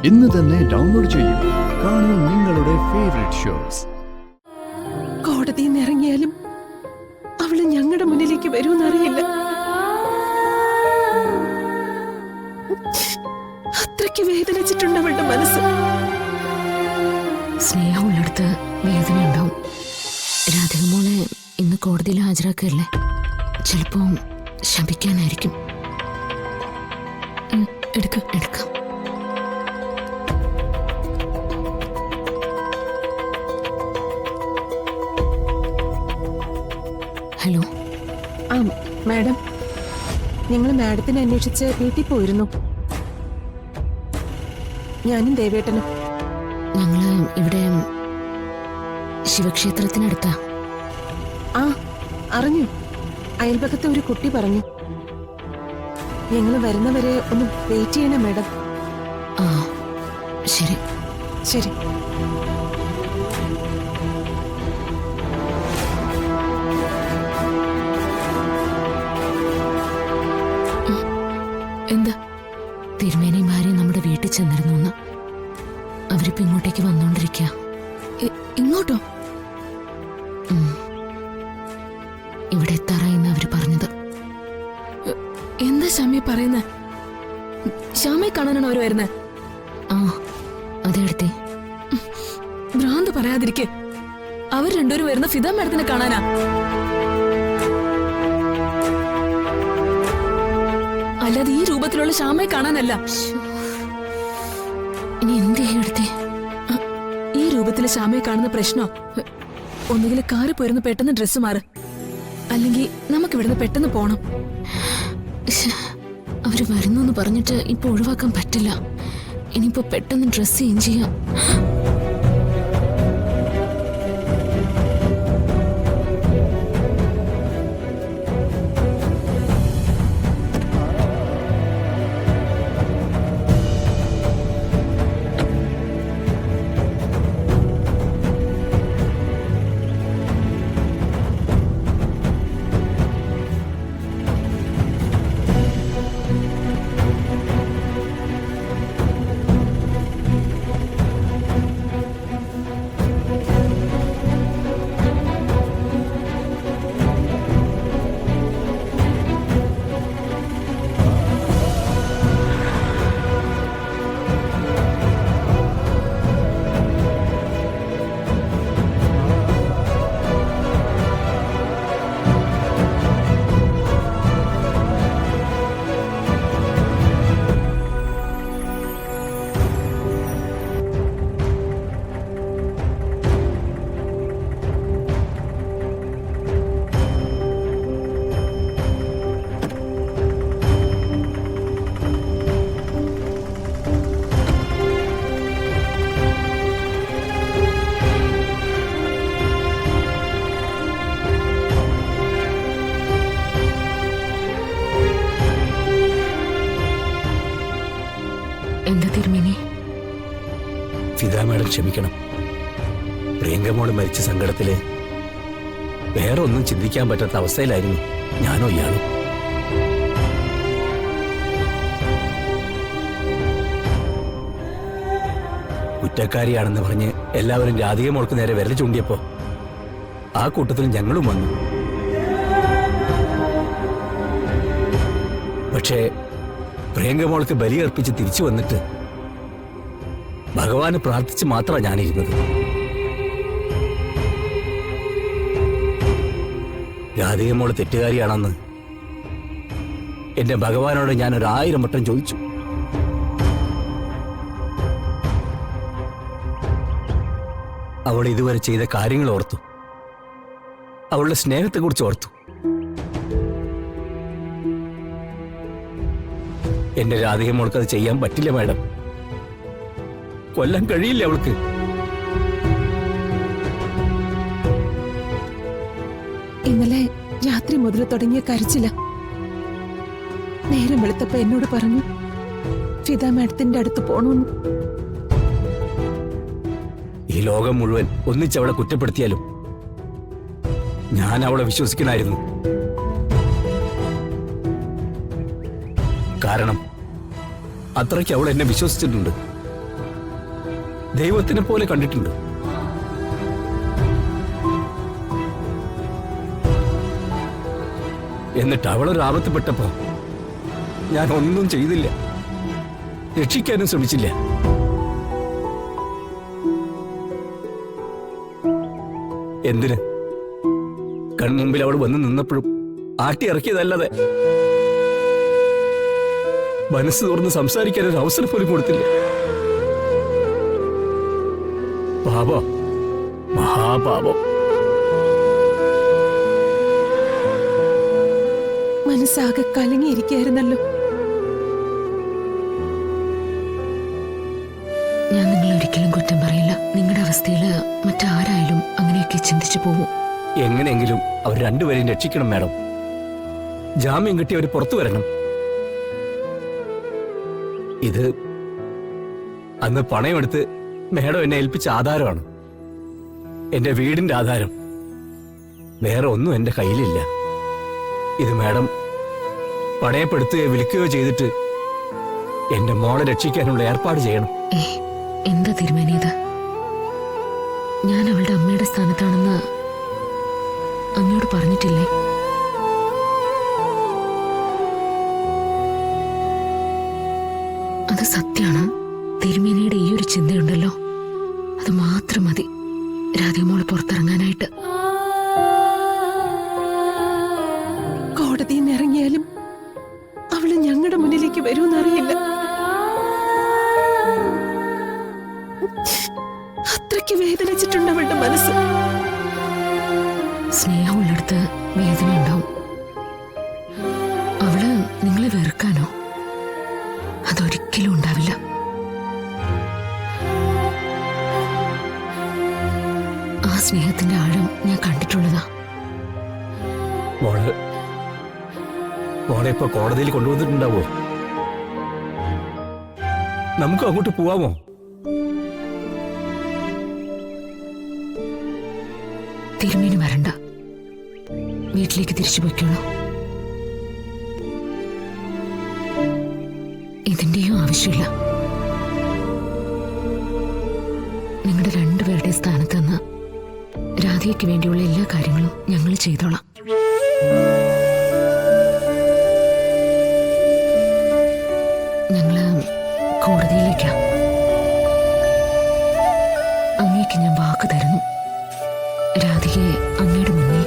ഇന്ന് തന്നെ ഡൗൺലോഡ് ചെയ്യൂ. കാണൂ നിങ്ങളുടെ ഫേവറേറ്റ് ഷോസ്. കോടതിയിൽ നിന്ന് ഇറങ്ങിയാലും അവള് ഞങ്ങളുടെ മുന്നിലേക്ക് വരുമെന്നറിയില്ല. അത്രയ്ക്ക് വേദനിച്ചിട്ടുണ്ട് അവളുടെ മനസ്സ്. സ്നേഹമുള്ളിടത്ത് വേദന ഉണ്ടാവും. രാധിക മോളെ ഇന്ന് കോടതിയിൽ ഹാജരാക്കല്ലേ? ചിലപ്പോ ശപിക്കാനായിരിക്കും. എടുക്കാം. ഹലോ. ആ മാഡം, ഞങ്ങൾ മാഡത്തിനെ അന്വേഷിച്ച് വീട്ടിൽ പോയിരുന്നു. ഞാനും ദേവേട്ടനും. ഞങ്ങള് ഇവിടെ ശിവക്ഷേത്രത്തിനടുത്താ. ആ അറിഞ്ഞു. അയൽപക്കത്തെ ഒരു കുട്ടി പറഞ്ഞു. ഞങ്ങൾ വരുന്നവരെ ഒന്ന് വെയിറ്റ് ചെയ്യണം മാഡം. ആ ശരി. ശരി. എന്താ? തിരുമേനിമാരെ നമ്മുടെ വീട്ടിൽ ചെന്നിരുന്നു. അവരിപ്പോ ഇങ്ങോട്ടേക്ക് വന്നോണ്ടിരിക്കുക. ഇങ്ങോട്ടോ? ഇവിടെ എത്താറായിന്ന് അവര് പറഞ്ഞത്. എന്താ ശ്യാമി പറയുന്നേ? ശ്യാമയെ കാണാനാണ് അവര് വരുന്നത്? ആ അതെ അടുത്തേ. ഭ്രാന്ത് പറയാതിരിക്കെ. അവർ രണ്ടുപേരും വരുന്ന ഫിദ മാഡത്തിനെ കാണാനാ. അല്ലാതെ ഈ രൂപത്തിലുള്ള ശ്യാമയെ കാണാനല്ല. ഇനി എന്ത് ചെയ്യും അടുത്തേ? ഈ രൂപത്തില് ശ്യാമയെ കാണുന്ന പ്രശ്നോ? ഒന്നുകിൽ കാറ് പോയിരുന്ന് പെട്ടെന്ന് ഡ്രസ്സ് മാറ്, അല്ലെങ്കിൽ നമുക്ക് ഇവിടുന്ന് പെട്ടെന്ന് പോണം. അവര് വരുന്നു പറഞ്ഞിട്ട് ഇപ്പൊ ഒഴിവാക്കാൻ പറ്റില്ല. ഇനിയിപ്പോ പെട്ടെന്ന് ഡ്രസ് ചേഞ്ച് ചെയ്യാം. എന്താ തിരുമേനി? ഫിദ മാഡം ക്ഷമിക്കണം. പ്രിയങ്കമോള് മരിച്ച സങ്കടത്തില് വേറെ ഒന്നും ചിന്തിക്കാൻ പറ്റാത്ത അവസ്ഥയിലായിരുന്നു ഞാനോ ഇയാളും. കുറ്റക്കാരിയാണെന്ന് പറഞ്ഞ് എല്ലാവരും രാധിക മോൾക്ക് നേരെ വിരൽ ചൂണ്ടിയപ്പോ ആ കൂട്ടത്തിൽ ഞങ്ങളും വന്നു. പക്ഷേ പ്രിയങ്കമോൾക്ക് ബലിയർപ്പിച്ച് തിരിച്ചു വന്നിട്ട് ഭഗവാന് പ്രാർത്ഥിച്ച് മാത്രമാണ് ഞാനിരുന്നത്. രാധികമോള് തെറ്റുകാരിയാണെന്ന് എന്റെ ഭഗവാനോട് ഞാൻ 1000 വട്ടം ചോദിച്ചു. അവൾ ഇതുവരെ ചെയ്ത കാര്യങ്ങൾ ഓർത്തു, അവളുടെ സ്നേഹത്തെക്കുറിച്ച് ഓർത്തു. എന്റെ രാധികമോൾക്ക് അത് ചെയ്യാൻ പറ്റില്ല മാഡം. കൊല്ലാൻ കഴിയില്ല അവൾക്ക്. ഇന്നലെ രാത്രി മുതൽ തുടങ്ങിയ കരച്ചില്ല. നേരം വെളുത്തപ്പോ എന്നോട് പറഞ്ഞു ഫിദ മാഡത്തിന്റെ അടുത്ത് പോണമെന്ന്. ഈ ലോകം മുഴുവൻ ഒന്നിച്ചവളെ കുറ്റപ്പെടുത്തിയാലും ഞാൻ അവളെ വിശ്വസിക്കണമായിരുന്നു. കാരണം അത്രയ്ക്ക് അവൾ എന്നെ വിശ്വസിച്ചിട്ടുണ്ട്. ദൈവത്തിനെ പോലെ കണ്ടിട്ടുണ്ട്. എന്നിട്ട് അവളൊരു ആപത്തുപെട്ടപ്പോ ഞാൻ ഒന്നും ചെയ്തില്ല, രക്ഷിക്കാനും ശ്രമിച്ചില്ല. എന്തിന്? കൺമുമ്പിൽ അവൾ വന്ന് നിന്നപ്പോഴും ആട്ടി ഇറക്കിയതല്ലാതെ മനസ്സ് തുറന്ന് സംസാരിക്കാൻ ഒരു അവസരം പോലും കൊടുത്തില്ല. പാപം, മഹാപാപം. മനസ്സാകെ കലങ്ങിയിരിക്കായിരുന്നല്ലോ. ഞാൻ നിങ്ങളെ ഒരിക്കലും കുറ്റം പറയില്ല. നിങ്ങളുടെ അവസ്ഥയിൽ മറ്റാരായാലും അങ്ങനെയൊക്കെ ചിന്തിച്ചു പോകും. എങ്ങനെയെങ്കിലും അവർ രണ്ടുപേരെയും രക്ഷിക്കണം മാഡം. ജാമ്യം കിട്ടി അവർ പുറത്തു വരണം. ഇത് അന്ന് പണയമെടുത്ത് മാഡം എന്നെ ഏൽപ്പിച്ച ആധാരമാണ്, എന്റെ വീടിന്റെ ആധാരം. വേറെ ഒന്നും എന്റെ കയ്യിലില്ല. ഇത് മാഡം പണയപ്പെടുത്തുകയോ വിൽക്കുകയോ ചെയ്തിട്ട് എന്റെ മോളെ രക്ഷിക്കാനുള്ള ഏർപ്പാട് ചെയ്യണം. എന്താ തീരുമാനിയത്? ഞാൻ അവളുടെ അമ്മയുടെ സ്ഥാനത്താണെന്ന് അങ്ങോട്ട് പറഞ്ഞിട്ടില്ലേ? അത് സത്യാണ്. തിരുമേനിയുടെ ഈ ഒരു ചിന്തയുണ്ടല്ലോ, അത് മാത്രം മതി രാധികമോള് പുറത്തിറങ്ങാനായിട്ട്. കോടതിയിൽ നിന്ന് ഇറങ്ങിയാലും അവള് ഞങ്ങളുടെ മുന്നിലേക്ക് വരുമെന്നറിയില്ല. അത്രയ്ക്ക് വേദനിച്ചിട്ടുണ്ട് അവളുടെ മനസ്സ്. സ്നേഹമുള്ളിടത്ത് വേദന ഉണ്ടാവും. അവള് നിങ്ങളെ വെറുക്കാനോ? അതൊരിക്കലും ഉണ്ടാവില്ല. ആ സ്നേഹത്തിന്റെ ആഴം ഞാൻ കണ്ടിട്ടുള്ളതാ. മോളെ ഇപ്പൊ കോടതിയിൽ കൊണ്ടുവന്നിട്ടുണ്ടാവോ? നമുക്ക് അങ്ങോട്ട് പോവാമോ? തിരുമേനി വരണ്ട, വീട്ടിലേക്ക് തിരിച്ചു പോയിക്കോളൂ. ഇതിന്റെയും ആവശ്യമില്ല. നിങ്ങളുടെ രണ്ടുപേരുടെ സ്ഥാനത്ത് നിന്ന് രാധികയ്ക്ക് വേണ്ടിയുള്ള എല്ലാ കാര്യങ്ങളും ഞങ്ങൾ ചെയ്തോളാം. ഞങ്ങള് കോടതിയിലേക്കാ. അങ്ങേക്ക് ഞാൻ വാക്ക് തരുന്നു, രാധികയെ അങ്ങയുടെ മുന്നിൽ